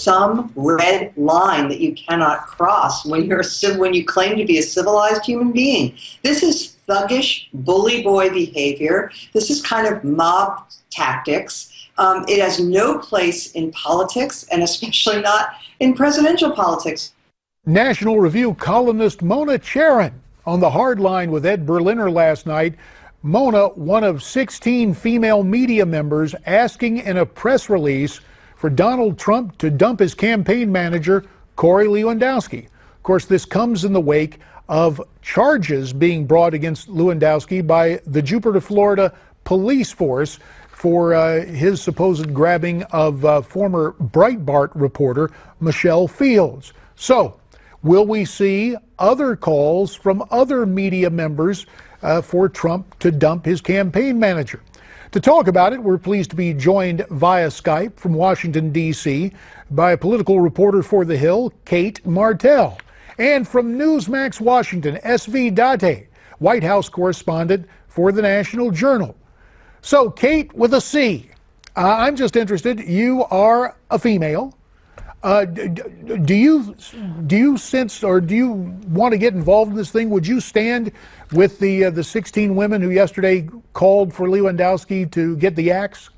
some red line that you cannot cross when you claim to be a civilized human being. This is thuggish, bully boy behavior. This is kind of mob tactics. It has no place in politics, and especially not in presidential politics. National Review columnist Mona Charen on the hard line with Ed Berliner last night. Mona, one of 16 female media members, asking in a press release for Donald Trump to dump his campaign manager, Corey Lewandowski. Of course, this comes in the wake of charges being brought against Lewandowski by the Jupiter, Florida police force for his supposed grabbing of former Breitbart reporter Michelle Fields. So, will we see other calls from other media members for Trump to dump his campaign manager? To talk about it, we're pleased to be joined via Skype from Washington, D.C. by a political reporter for The Hill, Cate Martel, and from Newsmax Washington, Shirish Date, White House correspondent for the National Journal. So, Cate with a C, I'm just interested, you are a female. Do you sense, or do you want to get involved in this thing? Would you stand with the 16 women who yesterday called for Lewandowski to get the axe?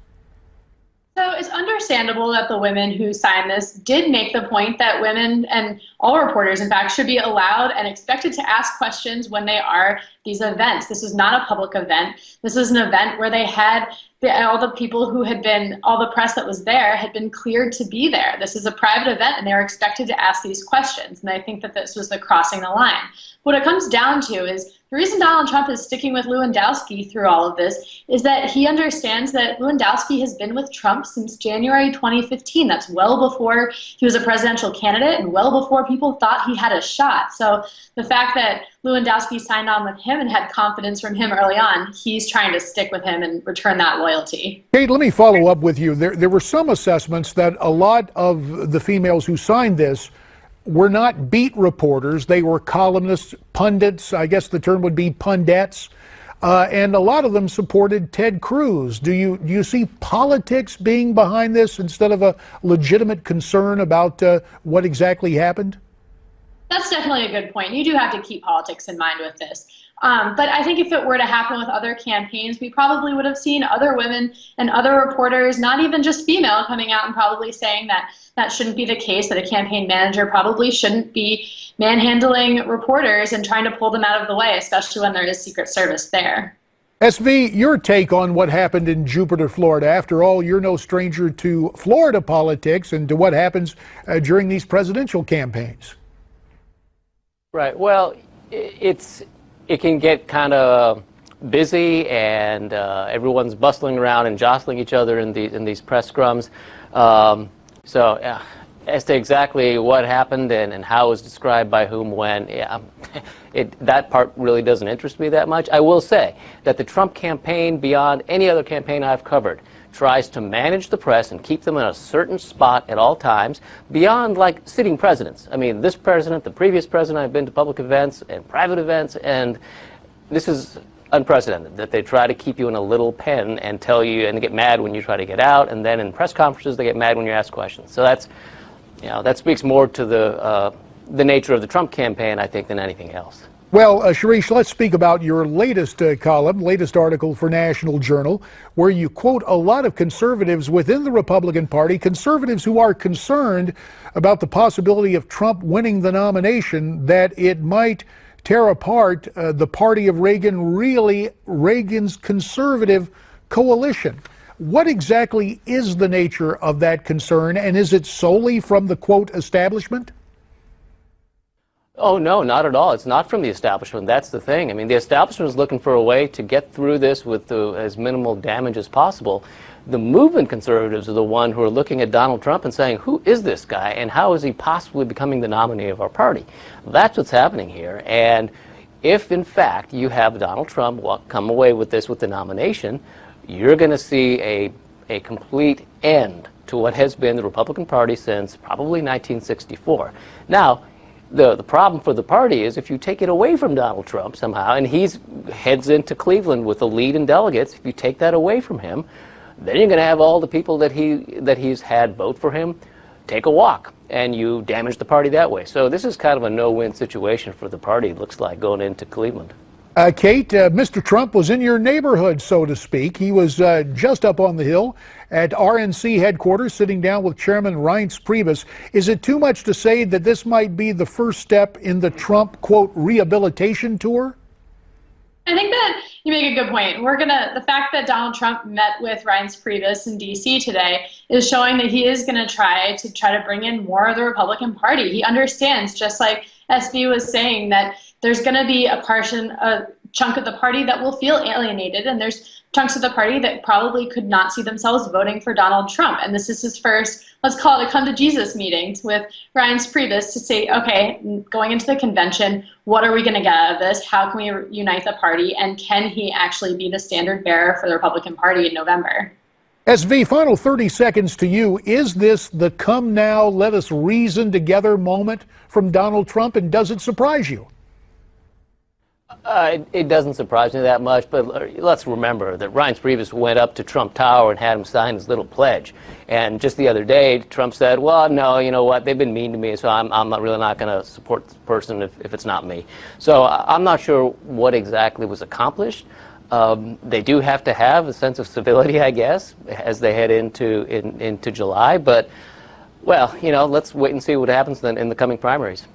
So it's understandable that the women who signed this did make the point that women, and all reporters in fact, should be allowed and expected to ask questions when they are these events. This is not a public event. This is an event where they had all the people who had been, all the press that was there had been cleared to be there. This is a private event and they were expected to ask these questions. And I think that this was the crossing the line. What it comes down to is the reason Donald Trump is sticking with Lewandowski through all of this is that he understands that Lewandowski has been with Trump since January 2015. That's well before he was a presidential candidate and well before people thought he had a shot. So the fact that Lewandowski signed on with him and had confidence from him early on, he's trying to stick with him and return that loyalty. Cate, let me follow up with you. There were some assessments that a lot of the females who signed this were not beat reporters. They were columnists, pundits, I guess the term would be pundettes, and a lot of them supported Ted Cruz. Do you see politics being behind this instead of a legitimate concern about what exactly happened? That's definitely a good point. You do have to keep politics in mind with this. But I think if it were to happen with other campaigns, we probably would have seen other women and other reporters, not even just female, coming out and probably saying that that shouldn't be the case, that a campaign manager probably shouldn't be manhandling reporters and trying to pull them out of the way, especially when there is Secret Service there. SV, your take on what happened in Jupiter, Florida. After all, you're no stranger to Florida politics and to what happens during these presidential campaigns. Right. Well, it can get kind of busy, and everyone's bustling around and jostling each other in these press scrums. So as to exactly what happened and how it was described by whom, when, that part really doesn't interest me that much. I will say that the Trump campaign, beyond any other campaign I've covered, tries to manage the press and keep them in a certain spot at all times, beyond like sitting presidents. I mean, this president, the previous president, I've been to public events and private events, and this is unprecedented, that they try to keep you in a little pen and tell you, and get mad when you try to get out, and then in press conferences they get mad when you ask questions. So that's, that speaks more to the nature of the Trump campaign, I think, than anything else. Well, Shirish, let's speak about your latest column, latest article for National Journal, where you quote a lot of conservatives within the Republican Party, conservatives who are concerned about the possibility of Trump winning the nomination, that it might tear apart the party of Reagan, really Reagan's conservative coalition. What exactly is the nature of that concern, and is it solely from the, quote, establishment? Oh, no, not at all. It's not from the establishment. That's the thing. I mean, the establishment is looking for a way to get through this with as minimal damage as possible. The movement conservatives are the one who are looking at Donald Trump and saying, who is this guy and how is he possibly becoming the nominee of our party? That's what's happening here. And if, in fact, you have Donald Trump come away with this with the nomination, you're going to see a complete end to what has been the Republican Party since probably 1964. Now, the problem for the party is if you take it away from Donald Trump somehow, and he's heads into Cleveland with the lead in delegates, if you take that away from him, then you're going to have all the people that he's had vote for him take a walk and you damage the party that way. So this is kind of a no-win situation for the party, it looks like, going into Cleveland. Kate, Mr. Trump was in your neighborhood, so to speak. He was just up on the Hill at RNC headquarters, sitting down with Chairman Reince Priebus. Is it too much to say that this might be the first step in the Trump, quote, rehabilitation tour? I think that you make a good point. The fact that Donald Trump met with Reince Priebus in D.C. today is showing that he is going to try to bring in more of the Republican Party. He understands, just like SB was saying, that there's going to be a chunk of the party that will feel alienated, and there's chunks of the party that probably could not see themselves voting for Donald Trump. And this is his first, let's call it a come to Jesus meeting with Reince Priebus to say, okay, going into the convention, what are we going to get out of this? How can we unite the party? And can he actually be the standard bearer for the Republican Party in November? SV, final 30 seconds to you. Is this the come now, let us reason together moment from Donald Trump, and does it surprise you? It doesn't surprise me that much, but let's remember that Reince Priebus went up to Trump Tower and had him sign his little pledge. And just the other day, Trump said, well, no, you know what, they've been mean to me, so I'm really not going to support this person if it's not me. So I'm not sure what exactly was accomplished. They do have to have a sense of civility, I guess, as they head into July. But, well, you know, let's wait and see what happens then in the coming primaries.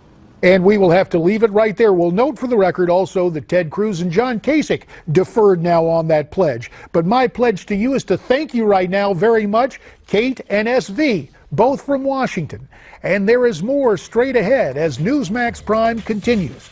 And we will have to leave it right there. We'll note for the record also that Ted Cruz and John Kasich deferred now on that pledge. But my pledge to you is to thank you right now very much, Kate and SV, both from Washington. And there is more straight ahead as Newsmax Prime continues.